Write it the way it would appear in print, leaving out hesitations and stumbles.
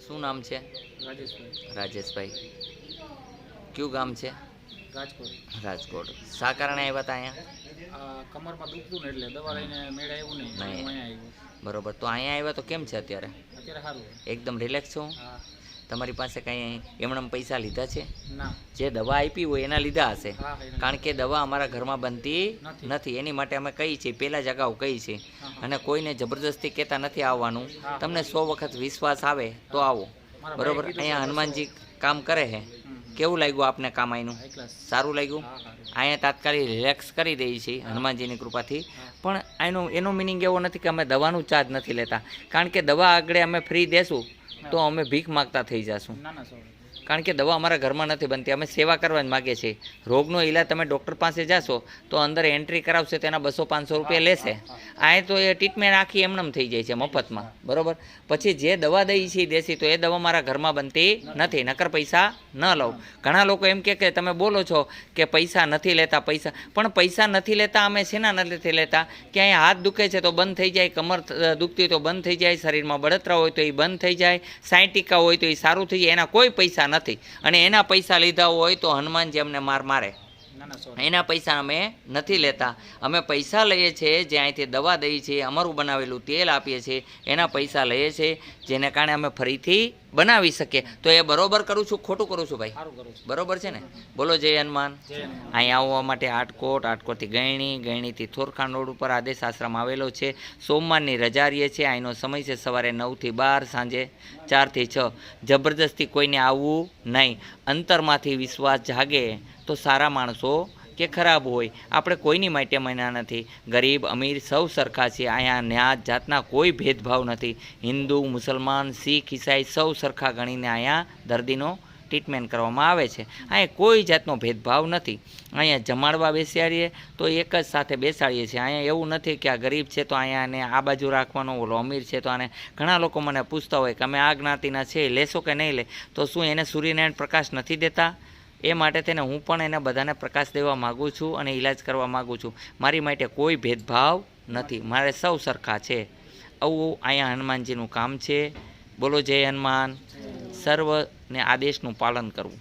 શું નામ છે? રાજેશભાઈ રાજેશભાઈ. કયું ગામ છે? રાજકોટ. રાજકોટ. શા કારણે આવ્યા હતા અહીંયા? આ કમરમાં દુખતું ને એટલે દવા લઈને મેળ આવ્યું નહીં, નહીં. હું અહીંયા આવ્યો. બરોબર. તો અહીંયા આવ્યા તો કેમ છે અત્યારે? અત્યારે સારું હોય. એકદમ રિલેક્સ છો? હા. તમારી પાસે કંઈ એમણે પૈસા લીધા છે? ના. જે દવા આપી હોય એના લીધા હશે, હા એના કારણ કે દવા અમારા ઘરમાં બનતી નથી. નથી. એની માટે અમે કહીએ છીએ, પહેલાં જ અગાઉ કહીએ છીએ, હા. અને કોઈને જબરદસ્તી કહેતા નથી આવવાનું. હા. તમને 100 વખત વિશ્વાસ આવે તો આવો. મારા બરોબર. ભાઈએ કીધું અહીંયા કે હનુમાનજી કામ કરે છે. કેવું લાગ્યું આપને કામ અહીંનું? High class. સારું લાગ્યું? હા સારું. અહીંયા તાત્કાલિક રિલેક્સ કરી દઈએ છીએ હનુમાનજીની કૃપાથી. પણ એનો મિનિંગ એવો નથી કે અમે દવાનું ચાર્જ નથી લેતા, કારણ કે દવા આગળ અમે ફ્રી દેશું તો અમે ભીખ માગતા થઈ જશું. ના ના સોરી. કારણ કે દવા અમારા ઘરમાં નથી બનતી, અમે સેવા કરવા જ માગીએ છીએ. રોગનો ઈલાજ તમે ડૉક્ટર પાસે જાશો તો અંદર એન્ટ્રી કરાવશે તેના 200-500 રૂપિયા લેશે. આ તો એ ટ્રીટમેન્ટ આખી એમનેમ થઈ જાય છે મફતમાં. બરોબર. પછી જે દવા દઈએ છીએ દેશી, તો એ દવા મારા ઘરમાં બનતી નથી, નકર પૈસા ન લઉં. ઘણા લોકો એમ કહે કે તમે બોલો છો કે પૈસા નથી લેતા, પણ પૈસા નથી લેતા. અમે શેના નથી લેતા કે અહીંયા હાથ દુખે છે તો બંધ થઈ જાય, કમર દુખતી હોય તો બંધ થઈ જાય, શરીરમાં બળતરા હોય તો એ બંધ થઈ જાય, 60 ટીકા હોય તો એ સારું થઈ જાય. એના કોઈ પૈસા નથી. અને એના પૈસા લીધા હોય તો હનુમાનજી અમને મારે. ના ના સોરી. એના પૈસા અમે નથી લેતા. અમે પૈસા લઈએ છીએ જે અહીંથી દવા દઈએ છીએ, અમારું બનાવેલું તેલ આપીએ છીએ, એના પૈસા લઈએ છીએ, જેને કારણે અમે ફરીથી બનાવી શકીએ. તો એ બરોબર કરું છું, ખોટું કરું છું ભાઈ? સારું કરું છું. બરોબર છે ને? બોલો જય હનુમાન. જય હનુમાન. અહીંયા આવવા માટે આટકોટથી ગયણીથી થોરખાણ રોડ ઉપર આદેશ આશ્રમ આવેલો છે. સોમવારની રજા રહીએ છીએ. અહીંનો સમય છે સવારે 9 થી 12, સાંજે 4 થી 6. જબરદસ્તી કોઈને આવવું નહીં. અંતરમાંથી વિશ્વાસ જાગે તો સારા માણસો કે ખરાબ હોય, આપણે કોઈની માટે મહિના નથી. ગરીબ અમીર સૌ સરખા છે. અહીંયા ન્યાત જાતના કોઈ ભેદભાવ નથી. હિન્દુ, મુસલમાન, શીખ, ઈસાઈ સૌ સરખા ગણીને અહીંયા દર્દીનો ટ્રીટમેન્ટ કરવામાં આવે છે. અહીંયા કોઈ જાતનો ભેદભાવ નથી. અહીંયા જમાડવા બેસાડીએ તો એક જ સાથે બેસાડીએ છીએ. અહીંયા એવું નથી કે આ ગરીબ છે તો અહીંયાને આ બાજુ રાખવાનો, ઓલો અમીર છે તો આને. ઘણા લોકો મને પૂછતા હોય કે અમે આ જ્ઞાતિના છે, લેશો કે નહીં લે? તો શું એને સૂર્યનારાયણ પ્રકાશ નથી દેતા? એ માટે તેને હું પણ એને બધાને પ્રકાશ દેવા માગું છું અને ઈલાજ કરવા માગું છું. મારી માટે કોઈ ભેદભાવ નથી, મારે સૌ સરખા છે. આવું અહીંયા હનુમાનજીનું કામ છે. બોલો જય હનુમાન. સર્વને આદેશનું પાલન કરવું.